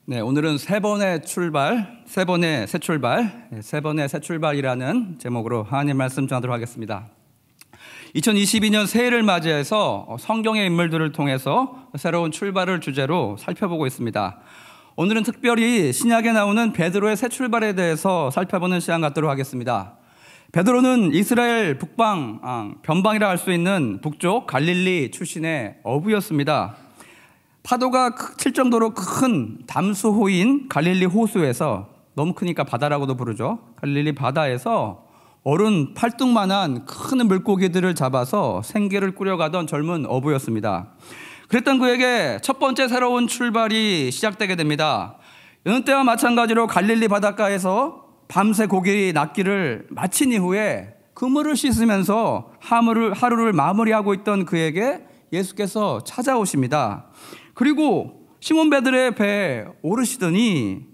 네, 오늘은 세 번의 새 출발이라는 제목으로 하나님 말씀 전하도록 하겠습니다. 2022년 새해를 맞이해서 성경의 인물들을 통해서 새로운 출발을 주제로 살펴보고 있습니다. 오늘은 특별히 신약에 나오는 베드로의 새 출발에 대해서 살펴보는 시간 갖도록 하겠습니다. 베드로는 이스라엘 변방이라 할 수 있는 북쪽 갈릴리 출신의 어부였습니다. 파도가 칠 정도로 큰 담수호인 갈릴리 호수에서, 너무 크니까 바다라고도 부르죠, 갈릴리 바다에서 어른 팔뚝만한 큰 물고기들을 잡아서 생계를 꾸려가던 젊은 어부였습니다. 그랬던 그에게 첫 번째 새로운 출발이 시작되게 됩니다. 여느 때와 마찬가지로 갈릴리 바닷가에서 밤새 고기 낚기를 마친 이후에 그물을 씻으면서 하루를 마무리하고 있던 그에게 예수께서 찾아오십니다. 그리고 시몬 베드로의 배에 오르시더니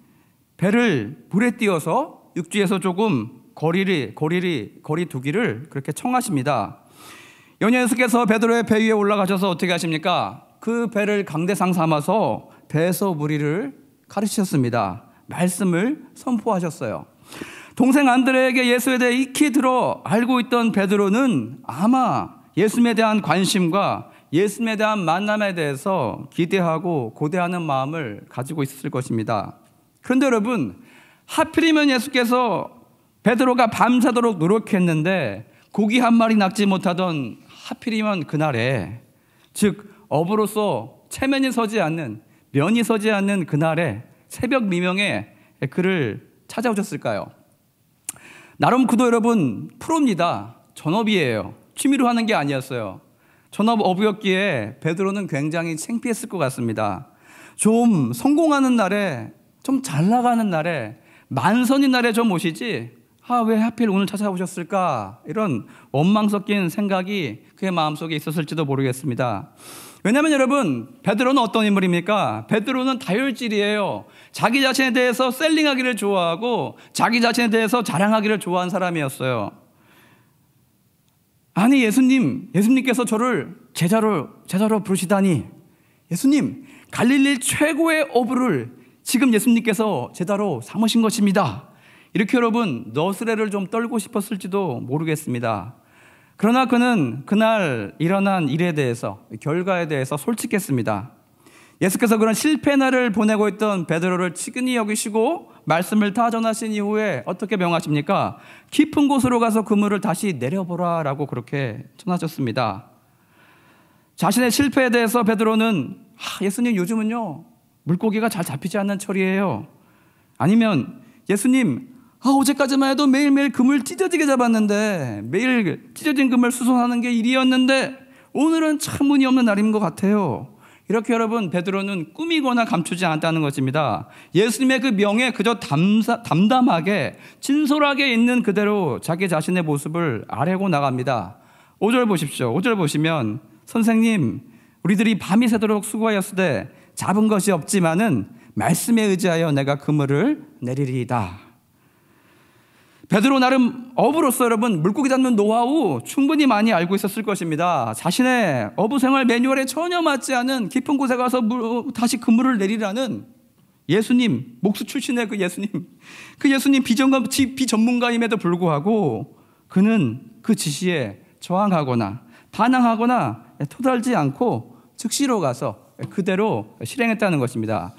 배를 물에 띄워서 육지에서 조금 거리 두기를 그렇게 청하십니다. 연예 예수께서 베드로의 배 위에 올라가셔서 어떻게 하십니까? 그 배를 강대상 삼아서 배에서 무리를 가르치셨습니다. 말씀을 선포하셨어요. 동생 안드레에게 예수에 대해 익히 들어 알고 있던 베드로는 아마 예수님에 대한 관심과 예수님에 대한 만남에 대해서 기대하고 고대하는 마음을 가지고 있었을 것입니다. 그런데 여러분, 하필이면 예수께서 베드로가 밤새도록 노력했는데 고기 한 마리 낚지 못하던 하필이면 그날에, 즉 어부로서 체면이 서지 않는, 면이 서지 않는 그날에 새벽 미명에 그를 찾아오셨을까요? 나름 그도 여러분 프로입니다. 전업이에요. 취미로 하는 게 아니었어요. 전업 어부였기에 베드로는 굉장히 창피했을 것 같습니다. 좀 성공하는 날에, 좀 잘 나가는 날에, 만선인 날에 좀 오시지, 왜 하필 오늘 찾아오셨을까, 이런 원망 섞인 생각이 그의 마음속에 있었을지도 모르겠습니다. 왜냐하면 여러분, 베드로는 어떤 인물입니까? 베드로는 다혈질이에요. 자기 자신에 대해서 셀링하기를 좋아하고 자기 자신에 대해서 자랑하기를 좋아하는 사람이었어요. 아니, 예수님께서 저를 제자로 부르시다니, 예수님, 갈릴리 최고의 어부를 지금 예수님께서 제자로 삼으신 것입니다. 이렇게 여러분 너스레를 좀 떨고 싶었을지도 모르겠습니다. 그러나 그는 그날 일어난 일에 대해서, 결과에 대해서 솔직했습니다. 예수께서 그런 실패 날을 보내고 있던 베드로를 치근히 여기시고 말씀을 다 전하신 이후에 어떻게 명하십니까? 깊은 곳으로 가서 그물을 다시 내려보라 라고 그렇게 전하셨습니다. 자신의 실패에 대해서 베드로는 예수님, 요즘은요 물고기가 잘 잡히지 않는 철이에요. 아니면 예수님, 어제까지만 해도 매일매일 그물 찢어지게 잡았는데, 매일 찢어진 그물 수선하는 게 일이었는데 오늘은 참 운이 없는 날인 것 같아요. 이렇게 여러분, 베드로는 꾸미거나 감추지 않았다는 것입니다. 예수님의 그 명에 그저 담담하게 진솔하게 있는 그대로 자기 자신의 모습을 아뢰고 나갑니다. 5절 보십시오. 5절 보시면, 선생님, 우리들이 밤이 새도록 수고하였으되 잡은 것이 없지만은 말씀에 의지하여 내가 그물을 내리리이다. 베드로 나름 어부로서 여러분 물고기 잡는 노하우 충분히 많이 알고 있었을 것입니다. 자신의 어부 생활 매뉴얼에 전혀 맞지 않은 깊은 곳에 가서 다시 그물을 내리라는 예수님, 목수 출신의 그 예수님 비전문가임에도 불구하고 그는 그 지시에 저항하거나 반항하거나 토달지 않고 즉시로 가서 그대로 실행했다는 것입니다.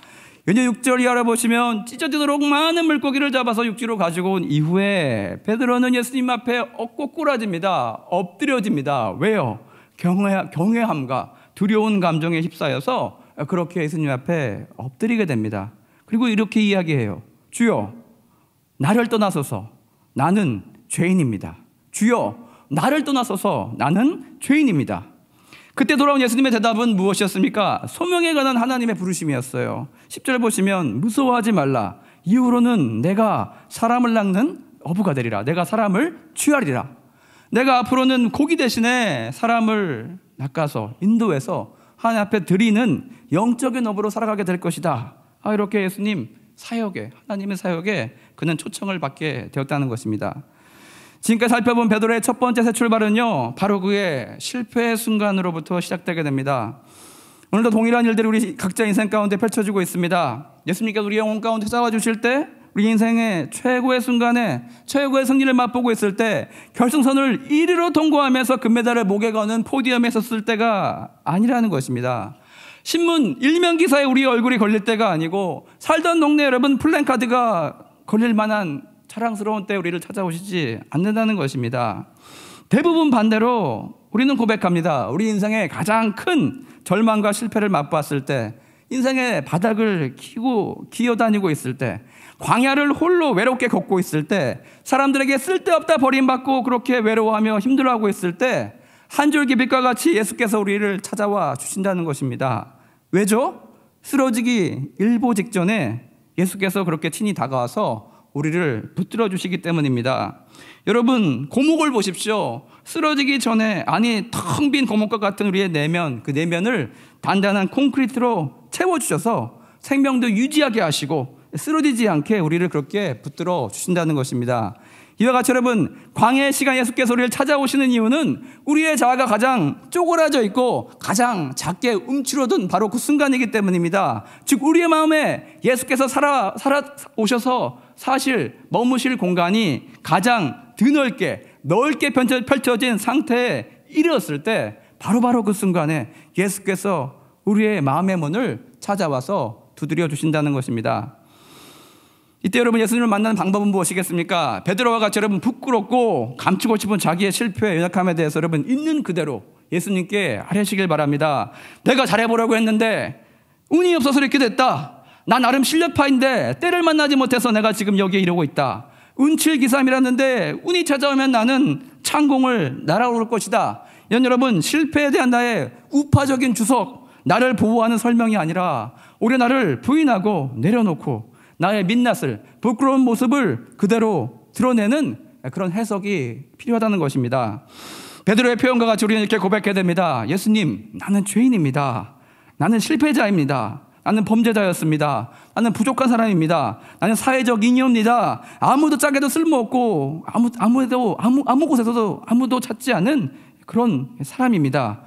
연예 6절 이하를 보시면, 찢어지도록 많은 물고기를 잡아서 육지로 가지고 온 이후에 베드로는 예수님 앞에 꼬꾸라집니다. 엎드려집니다. 왜요? 경외함과 두려운 감정에 휩싸여서 그렇게 예수님 앞에 엎드리게 됩니다. 그리고 이렇게 이야기해요. 주여, 나를 떠나소서, 나는 죄인입니다. 주여, 나를 떠나소서, 나는 죄인입니다. 그때 돌아온 예수님의 대답은 무엇이었습니까? 소명에 관한 하나님의 부르심이었어요. 10절 보시면, 무서워하지 말라. 이후로는 내가 사람을 낚는 어부가 되리라. 내가 사람을 취하리라. 내가 앞으로는 고기 대신에 사람을 낚아서 인도해서 하나님 앞에 드리는 영적인 어부로 살아가게 될 것이다. 이렇게 예수님 사역에, 하나님의 사역에 그는 초청을 받게 되었다는 것입니다. 지금까지 살펴본 베드로의 첫 번째 새 출발은요, 바로 그의 실패의 순간으로부터 시작되게 됩니다. 오늘도 동일한 일들이 우리 각자 인생 가운데 펼쳐지고 있습니다. 예수님께서 우리 영혼 가운데 찾아와 주실 때, 우리 인생의 최고의 순간에 최고의 승리를 맛보고 있을 때, 결승선을 1위로 통과하면서 금메달을 목에 거는 포디엄에 섰을 때가 아니라는 것입니다. 신문 일면 기사에 우리 얼굴이 걸릴 때가 아니고, 살던 동네 여러분 플랜카드가 걸릴 만한 자랑스러운 때 우리를 찾아오시지 않는다는 것입니다. 대부분 반대로 우리는 고백합니다. 우리 인생의 가장 큰 절망과 실패를 맛봤을 때, 인생의 바닥을 기어다니고 있을 때, 광야를 홀로 외롭게 걷고 있을 때, 사람들에게 쓸데없다 버림받고 그렇게 외로워하며 힘들어하고 있을 때, 한 줄기 빛과 같이 예수께서 우리를 찾아와 주신다는 것입니다. 왜죠? 쓰러지기 일보 직전에 예수께서 그렇게 친히 다가와서 우리를 붙들어 주시기 때문입니다. 여러분, 고목을 보십시오. 쓰러지기 전에, 아니 텅 빈 고목과 같은 우리의 내면, 그 내면을 단단한 콘크리트로 채워주셔서 생명도 유지하게 하시고 쓰러지지 않게 우리를 그렇게 붙들어 주신다는 것입니다. 이와 같이 여러분, 광야의 시간 예수께서 우리를 찾아오시는 이유는 우리의 자아가 가장 쪼그라져 있고 가장 작게 움츠러든 바로 그 순간이기 때문입니다. 즉 우리의 마음에 예수께서 살아오셔서 사실 머무실 공간이 가장 드넓게 넓게 펼쳐진 상태에 이르렀을 때, 바로 그 순간에 예수께서 우리의 마음의 문을 찾아와서 두드려 주신다는 것입니다. 이때 여러분, 예수님을 만나는 방법은 무엇이겠습니까? 베드로와 같이 여러분, 부끄럽고 감추고 싶은 자기의 실패, 연약함에 대해서 여러분 있는 그대로 예수님께 아뢰시길 바랍니다. 내가 잘해보려고 했는데 운이 없어서 이렇게 됐다. 나 나름 실력파인데 때를 만나지 못해서 내가 지금 여기에 이러고 있다. 운칠기삼이라는데 운이 찾아오면 나는 창공을 날아오를 것이다. 이런 여러분, 실패에 대한 나의 우파적인 주석, 나를 보호하는 설명이 아니라 오히려 나를 부인하고 내려놓고 나의 민낯을, 부끄러운 모습을 그대로 드러내는 그런 해석이 필요하다는 것입니다. 베드로의 표현과 같이 우리는 이렇게 고백해야 됩니다. 예수님, 나는 죄인입니다. 나는 실패자입니다. 나는 범죄자였습니다. 나는 부족한 사람입니다. 나는 사회적 잉여입니다. 아무도 짝에도 쓸모없고 아무 곳에서도 아무도 찾지 않은 그런 사람입니다.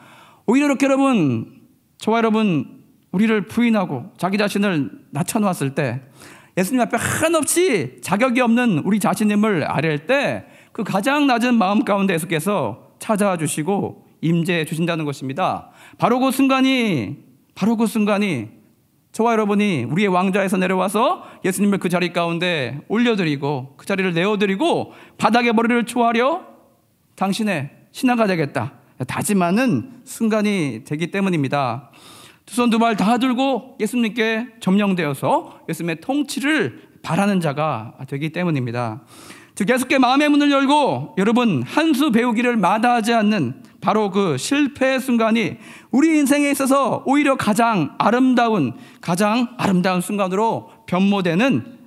오히려 이렇게 여러분, 저와 여러분, 우리를 부인하고 자기 자신을 낮춰놓았을 때, 예수님 앞에 한없이 자격이 없는 우리 자신임을 아뢰할 때, 그 가장 낮은 마음 가운데 예수께서 찾아와 주시고 임재해 주신다는 것입니다. 바로 그 순간이 저와 여러분이 우리의 왕좌에서 내려와서 예수님을 그 자리 가운데 올려드리고 그 자리를 내어드리고 바닥에 머리를 초하려 당신의 신하가 되겠다 다짐하는 순간이 되기 때문입니다. 두 손 두 발 다 들고 예수님께 점령되어서 예수님의 통치를 바라는 자가 되기 때문입니다. 즉 예수께 마음의 문을 열고 여러분 한 수 배우기를 마다하지 않는 바로 그 실패의 순간이 우리 인생에 있어서 오히려 가장 아름다운 순간으로 변모되는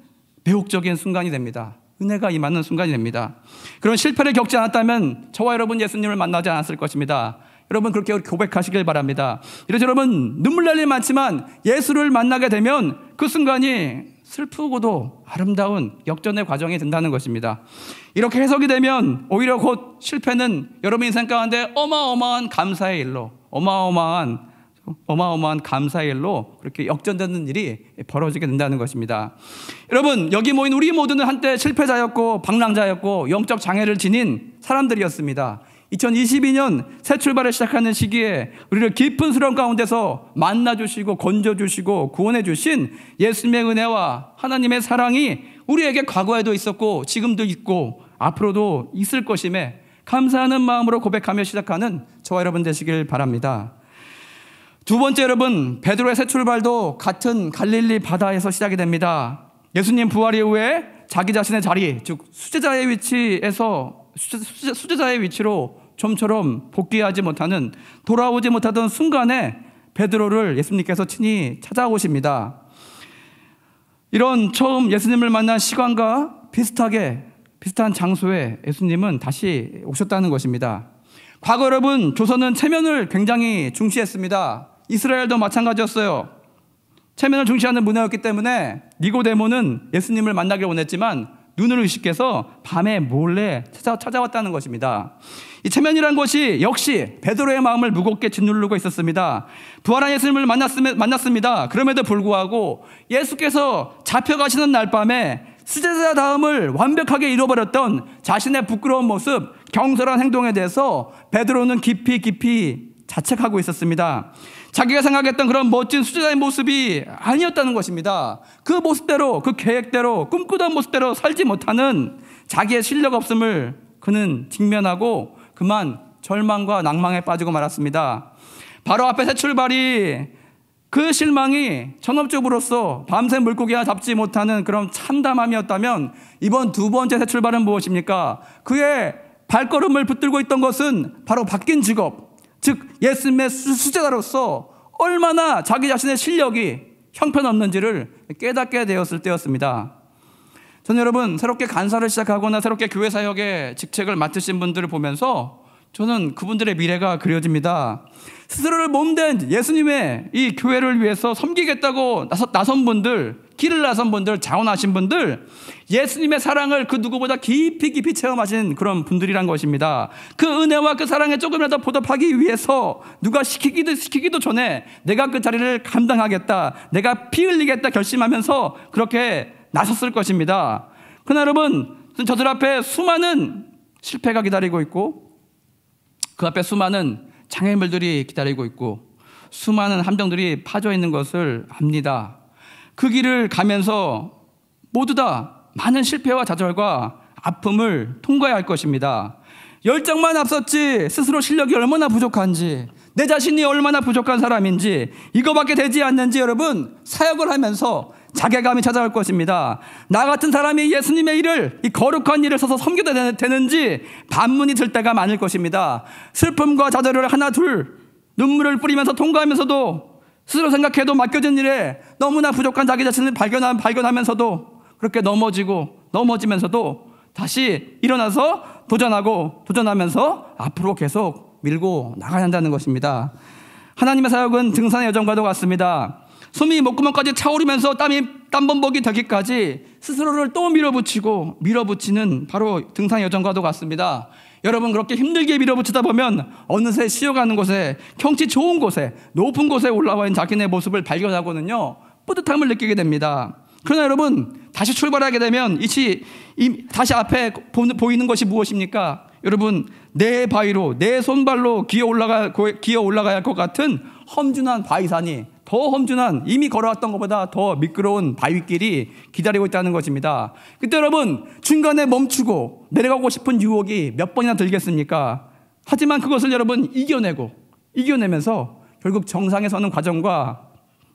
매혹적인 순간이 됩니다. 은혜가 임하는 순간이 됩니다. 그런 실패를 겪지 않았다면 저와 여러분 예수님을 만나지 않았을 것입니다. 여러분 그렇게 고백하시길 바랍니다. 이래서 여러분 눈물 날 일 많지만 예수를 만나게 되면 그 순간이 슬프고도 아름다운 역전의 과정이 된다는 것입니다. 이렇게 해석이 되면 오히려 곧 실패는 여러분 인생 가운데 어마어마한 감사의 일로 그렇게 역전되는 일이 벌어지게 된다는 것입니다. 여러분 여기 모인 우리 모두는 한때 실패자였고 방랑자였고 영적 장애를 지닌 사람들이었습니다. 2022년 새 출발을 시작하는 시기에 우리를 깊은 수렁 가운데서 만나주시고 건져주시고 구원해주신 예수님의 은혜와 하나님의 사랑이 우리에게 과거에도 있었고 지금도 있고 앞으로도 있을 것임에 감사하는 마음으로 고백하며 시작하는 저와 여러분 되시길 바랍니다. 두 번째 여러분, 베드로의 새 출발도 같은 갈릴리 바다에서 시작이 됩니다. 예수님 부활 이후에 자기 자신의 자리, 즉 수제자의 위치로 좀처럼 복귀하지 못하는, 돌아오지 못하던 순간에 베드로를 예수님께서 친히 찾아오십니다. 이런 처음 예수님을 만난 시간과 비슷한 장소에 예수님은 다시 오셨다는 것입니다. 과거 여러분 조선은 체면을 굉장히 중시했습니다. 이스라엘도 마찬가지였어요. 체면을 중시하는 문화였기 때문에 니고데모는 예수님을 만나길 원했지만 눈을 의식해서 밤에 몰래 찾아왔다는 것입니다. 이 체면이란 것이 역시 베드로의 마음을 무겁게 짓누르고 있었습니다. 부활한 예수님을 만났습니다. 그럼에도 불구하고 예수께서 잡혀가시는 날 밤에 수제자 다음을 완벽하게 잃어버렸던 자신의 부끄러운 모습, 경솔한 행동에 대해서 베드로는 깊이 자책하고 있었습니다. 자기가 생각했던 그런 멋진 수제자의 모습이 아니었다는 것입니다. 그 모습대로, 그 계획대로, 꿈꾸던 모습대로 살지 못하는 자기의 실력 없음을 그는 직면하고 그만 절망과 낭망에 빠지고 말았습니다. 바로 앞에 새 출발이, 그 실망이 전업주부로서 밤새 물고기 하나 잡지 못하는 그런 참담함이었다면, 이번 두 번째 새 출발은 무엇입니까? 그의 발걸음을 붙들고 있던 것은 바로 바뀐 직업, 즉 예수님의 수제자로서 얼마나 자기 자신의 실력이 형편없는지를 깨닫게 되었을 때였습니다. 저는 여러분, 새롭게 간사를 시작하거나 새롭게 교회 사역의 직책을 맡으신 분들을 보면서 저는 그분들의 미래가 그려집니다. 스스로를 몸된 예수님의 이 교회를 위해서 섬기겠다고 나선 분들, 길을 나선 분들, 자원하신 분들, 예수님의 사랑을 그 누구보다 깊이 체험하신 그런 분들이란 것입니다. 그 은혜와 그 사랑에 조금이라도 보답하기 위해서 누가 시키기도 전에 내가 그 자리를 감당하겠다, 내가 피 흘리겠다 결심하면서 그렇게 나섰을 것입니다. 그러나 여러분, 저들 앞에 수많은 실패가 기다리고 있고, 그 앞에 수많은 장애물들이 기다리고 있고, 수많은 함정들이 파져 있는 것을 압니다. 그 길을 가면서 모두 다 많은 실패와 좌절과 아픔을 통과해야 할 것입니다. 열정만 앞섰지 스스로 실력이 얼마나 부족한지, 내 자신이 얼마나 부족한 사람인지, 이거밖에 되지 않는지 여러분, 사역을 하면서 자괴감이 찾아올 것입니다. 나 같은 사람이 예수님의 일을, 이 거룩한 일을 서서 섬겨도 되는지 반문이 들 때가 많을 것입니다. 슬픔과 좌절을 하나 둘 눈물을 뿌리면서 통과하면서도 스스로 생각해도 맡겨진 일에 너무나 부족한 자기 자신을 발견하면서도 그렇게 넘어지면서도 다시 일어나서 도전하면서 앞으로 계속 밀고 나가야 한다는 것입니다. 하나님의 사역은 등산의 여정과도 같습니다. 숨이 목구멍까지 차오르면서 땀범벅이 되기까지 스스로를 또 밀어붙이는 바로 등산의 여정과도 같습니다. 여러분, 그렇게 힘들게 밀어붙이다 보면 어느새 쉬어가는 곳에, 경치 좋은 곳에, 높은 곳에 올라와 있는 자기네 모습을 발견하고는요, 뿌듯함을 느끼게 됩니다. 그러나 여러분, 다시 출발하게 되면 다시 앞에 보이는 것이 무엇입니까? 여러분, 내 바위로, 내 손발로 기어 올라가야 할 것 같은 험준한 바위산이, 더 험준한, 이미 걸어왔던 것보다 더 미끄러운 바위길이 기다리고 있다는 것입니다. 그때 여러분, 중간에 멈추고 내려가고 싶은 유혹이 몇 번이나 들겠습니까? 하지만 그것을 여러분 이겨내면서 결국 정상에 서는 과정과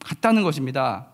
같다는 것입니다.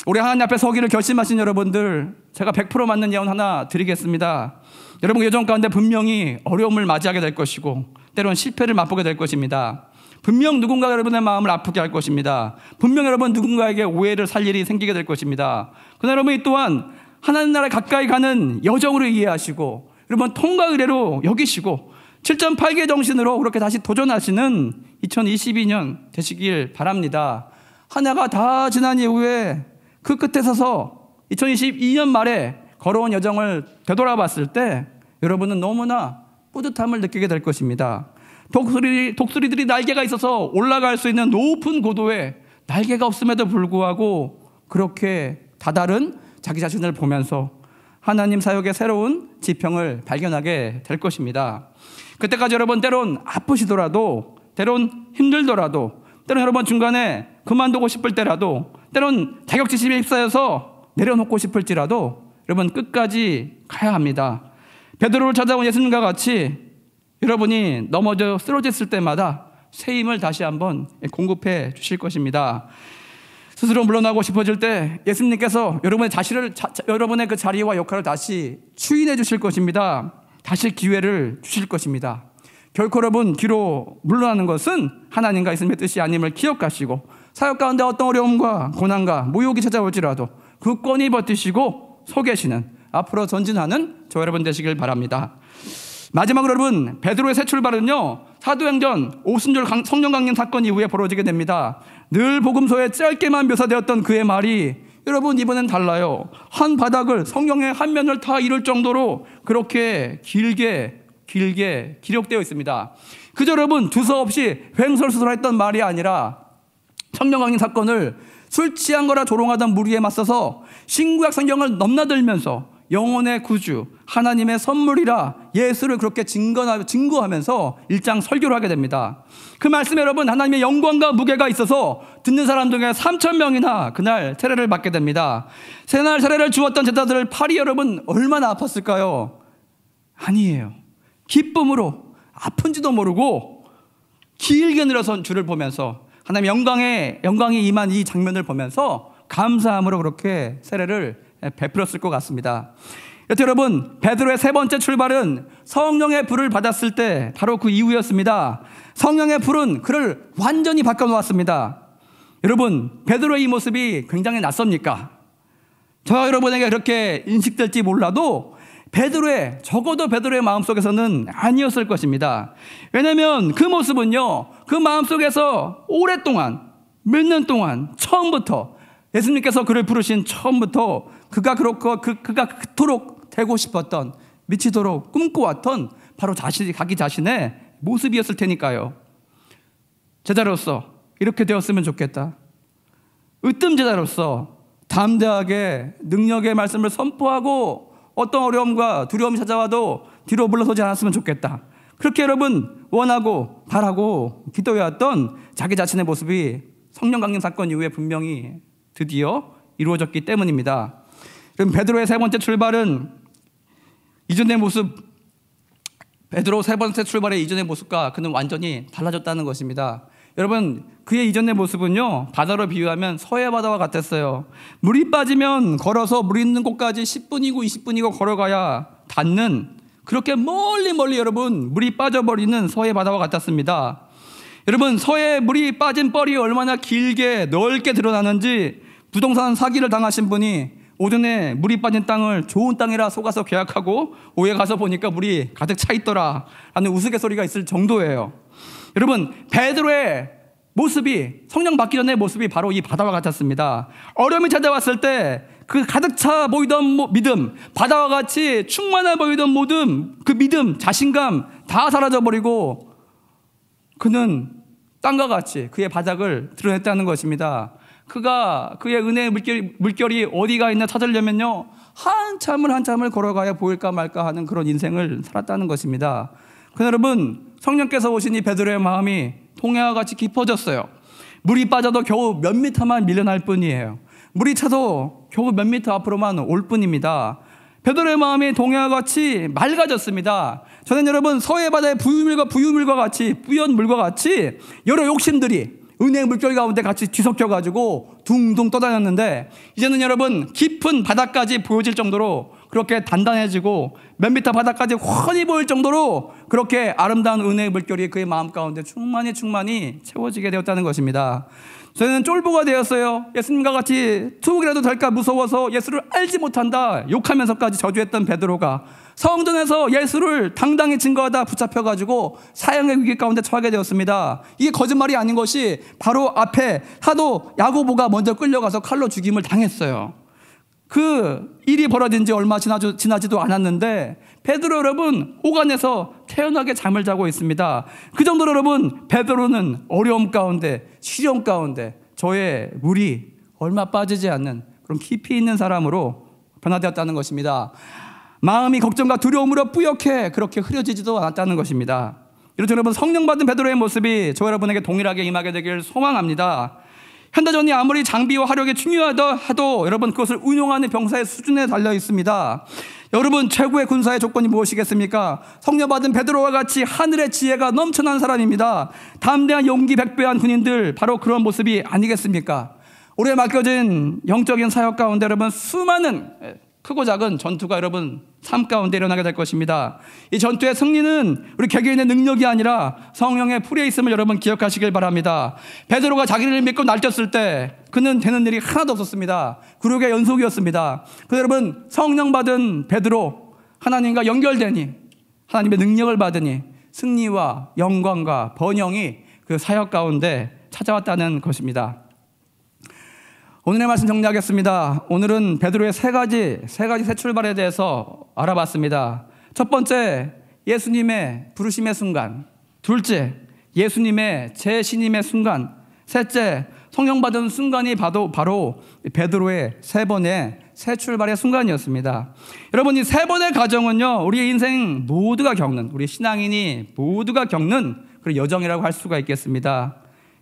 우리 하나님 앞에 서기를 결심하신 여러분들, 제가 100% 맞는 예언 하나 드리겠습니다. 여러분 여정 가운데 분명히 어려움을 맞이하게 될 것이고, 때로는 실패를 맛보게 될 것입니다. 분명 누군가 여러분의 마음을 아프게 할 것입니다. 분명 여러분 누군가에게 오해를 살 일이 생기게 될 것입니다. 그러나 여러분, 이 또한 하나님 나라에 가까이 가는 여정으로 이해하시고, 여러분 통과 의례로 여기시고 7.8개 정신으로 그렇게 다시 도전하시는 2022년 되시길 바랍니다. 한 해가 다 지난 이후에 그 끝에 서서 2022년 말에 걸어온 여정을 되돌아봤을 때 여러분은 너무나 뿌듯함을 느끼게 될 것입니다. 독수리들이 날개가 있어서 올라갈 수 있는 높은 고도에 날개가 없음에도 불구하고 그렇게 다다른 자기 자신을 보면서 하나님 사역의 새로운 지평을 발견하게 될 것입니다. 그때까지 여러분, 때론 아프시더라도, 때론 힘들더라도, 때론 여러분 중간에 그만두고 싶을 때라도, 때론 자격지심에 휩싸여서 내려놓고 싶을지라도 여러분 끝까지 가야 합니다. 베드로를 찾아온 예수님과 같이 여러분이 넘어져 쓰러졌을 때마다 새 힘을 다시 한번 공급해 주실 것입니다. 스스로 물러나고 싶어질 때 예수님께서 여러분의 그 자리와 역할을 다시 추인해 주실 것입니다. 다시 기회를 주실 것입니다. 결코 여러분 뒤로 물러나는 것은 하나님과 예수님의 뜻이 아님을 기억하시고, 사역 가운데 어떤 어려움과 고난과 모욕이 찾아올지라도 굳건히 버티시고 서 계시는, 앞으로 전진하는 저 여러분 되시길 바랍니다. 마지막으로 여러분, 베드로의 새 출발은요, 사도행전 오순절 성령 강림 사건 이후에 벌어지게 됩니다. 늘 복음서에 짧게만 묘사되었던 그의 말이 여러분, 이번엔 달라요. 한 바닥을, 성경의 한 면을 다 이룰 정도로 그렇게 길게 기록되어 있습니다. 그저 여러분 두서없이 횡설수설했던 말이 아니라 성령 강림 사건을 술 취한 거라 조롱하던 무리에 맞서서 신구약 성경을 넘나들면서 영혼의 구주, 하나님의 선물이라 예수를 그렇게 증거하면서 1장 설교를 하게 됩니다. 그 말씀에 여러분, 하나님의 영광과 무게가 있어서 듣는 사람 중에 3,000명이나 그날 세례를 받게 됩니다. 새날 세례를 주었던 제자들 팔이 여러분 얼마나 아팠을까요? 아니에요. 기쁨으로, 아픈지도 모르고 길게 늘어선 주를 보면서 하나님의 영광이 임한 이 장면을 보면서 감사함으로 그렇게 세례를 베풀었을 것 같습니다. 여러분, 베드로의 세 번째 출발은 성령의 불을 받았을 때 바로 그 이후였습니다. 성령의 불은 그를 완전히 바꿔놓았습니다. 여러분, 베드로의 이 모습이 굉장히 낯섭니까? 저 여러분에게 그렇게 인식될지 몰라도 적어도 베드로의 마음속에서는 아니었을 것입니다. 왜냐하면 그 모습은요, 그 마음속에서 오랫동안, 몇 년 동안, 처음부터 예수님께서 그를 부르신 처음부터 그가 그토록 되고 싶었던, 미치도록 꿈꿔왔던 바로 자기 자신의 모습이었을 테니까요. 제자로서 이렇게 되었으면 좋겠다. 으뜸 제자로서 담대하게 능력의 말씀을 선포하고 어떤 어려움과 두려움이 찾아와도 뒤로 물러서지 않았으면 좋겠다. 그렇게 여러분 원하고 바라고 기도해왔던 자기 자신의 모습이 성령 강림 사건 이후에 분명히 드디어 이루어졌기 때문입니다. 그럼 베드로의 세 번째 출발은 이전의 모습, 베드로 세 번째 출발의 이전의 모습과 그는 완전히 달라졌다는 것입니다. 여러분, 그의 이전의 모습은요, 바다로 비유하면 서해 바다와 같았어요. 물이 빠지면 걸어서 물 있는 곳까지 10분이고 20분이고 걸어가야 닿는, 그렇게 멀리 여러분 물이 빠져버리는 서해 바다와 같았습니다. 여러분, 서해 물이 빠진 뻘이 얼마나 길게 넓게 드러나는지 부동산 사기를 당하신 분이 오전에 물이 빠진 땅을 좋은 땅이라 속아서 계약하고 오후에 가서 보니까 물이 가득 차 있더라 라는 우스갯소리가 있을 정도예요. 여러분, 베드로의 모습이, 성령 받기 전의 모습이 바로 이 바다와 같았습니다. 어려움이 찾아왔을 때 그 가득 차 보이던 믿음, 바다와 같이 충만해 보이던 모든 그 믿음, 자신감 다 사라져버리고 그는 땅과 같이 그의 바닥을 드러냈다는 것입니다. 그의 은혜의 물결이 어디가 있나 찾으려면요, 한참을 걸어가야 보일까 말까 하는 그런 인생을 살았다는 것입니다. 그러나 여러분, 성령께서 오신 이 베드로의 마음이 동해와 같이 깊어졌어요. 물이 빠져도 겨우 몇 미터만 밀려날 뿐이에요. 물이 차도 겨우 몇 미터 앞으로만 올 뿐입니다. 베드로의 마음이 동해와 같이 맑아졌습니다. 저는 여러분, 서해 바다의 부유물과 같이, 뿌연 물과 같이 여러 욕심들이 은혜의 물결 가운데 같이 뒤섞여가지고 둥둥 떠다녔는데, 이제는 여러분 깊은 바다까지 보여질 정도로 그렇게 단단해지고 몇 미터 바다까지 훤히 보일 정도로 그렇게 아름다운 은혜의 물결이 그의 마음 가운데 충만히 채워지게 되었다는 것입니다. 저는 쫄보가 되었어요. 예수님과 같이 투옥이라도 될까 무서워서 예수를 알지 못한다 욕하면서까지 저주했던 베드로가 성전에서 예수를 당당히 증거하다 붙잡혀가지고 사형의 위기 가운데 처하게 되었습니다. 이게 거짓말이 아닌 것이 바로 앞에 사도 야고보가 먼저 끌려가서 칼로 죽임을 당했어요. 그 일이 벌어진 지 얼마 지나지도 않았는데 베드로 여러분 오간에서 태연하게 잠을 자고 있습니다. 그 정도로 여러분 베드로는 어려움 가운데, 시련 가운데 저의 물이 얼마 빠지지 않는 그런 깊이 있는 사람으로 변화되었다는 것입니다. 마음이 걱정과 두려움으로 뿌옇게 그렇게 흐려지지도 않았다는 것입니다. 이렇게 여러분, 성령 받은 베드로의 모습이 저 여러분에게 동일하게 임하게 되길 소망합니다. 현대전이 아무리 장비와 화력이 중요하다 하도 여러분 그것을 운용하는 병사의 수준에 달려 있습니다. 여러분, 최고의 군사의 조건이 무엇이겠습니까? 성령 받은 베드로와 같이 하늘의 지혜가 넘쳐난 사람입니다. 담대한 용기 백배한 군인들, 바로 그런 모습이 아니겠습니까? 올해 맡겨진 영적인 사역 가운데 여러분 수많은 크고 작은 전투가 여러분 삶 가운데 일어나게 될 것입니다. 이 전투의 승리는 우리 개개인의 능력이 아니라 성령의 풀에 있음을 여러분 기억하시길 바랍니다. 베드로가 자기를 믿고 날뛰었을 때 그는 되는 일이 하나도 없었습니다. 굴욕의 연속이었습니다. 그래서 여러분, 성령 받은 베드로, 하나님과 연결되니, 하나님의 능력을 받으니 승리와 영광과 번영이 그 사역 가운데 찾아왔다는 것입니다. 오늘의 말씀 정리하겠습니다. 오늘은 베드로의 세 가지 새 출발에 대해서 알아봤습니다. 첫 번째, 예수님의 부르심의 순간. 둘째, 예수님의 재신임의 순간. 셋째, 성령 받은 순간이 바로 베드로의 세 번의 새 출발의 순간이었습니다. 여러분, 이 세 번의 과정은요, 우리의 인생 모두가 겪는, 우리 신앙인이 모두가 겪는 그런 여정이라고 할 수가 있겠습니다.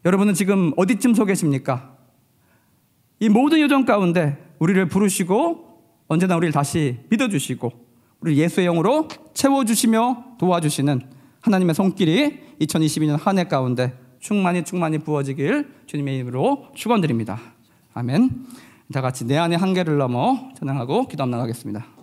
여러분은 지금 어디쯤 서 계십니까? 이 모든 여정 가운데 우리를 부르시고 언제나 우리를 다시 믿어주시고 우리 예수의 영으로 채워주시며 도와주시는 하나님의 손길이 2022년 한 해 가운데 충만히 부어지길 주님의 이름으로 축원드립니다. 아멘. 다 같이 내 안의 한계를 넘어 찬양하고 기도 나가겠습니다.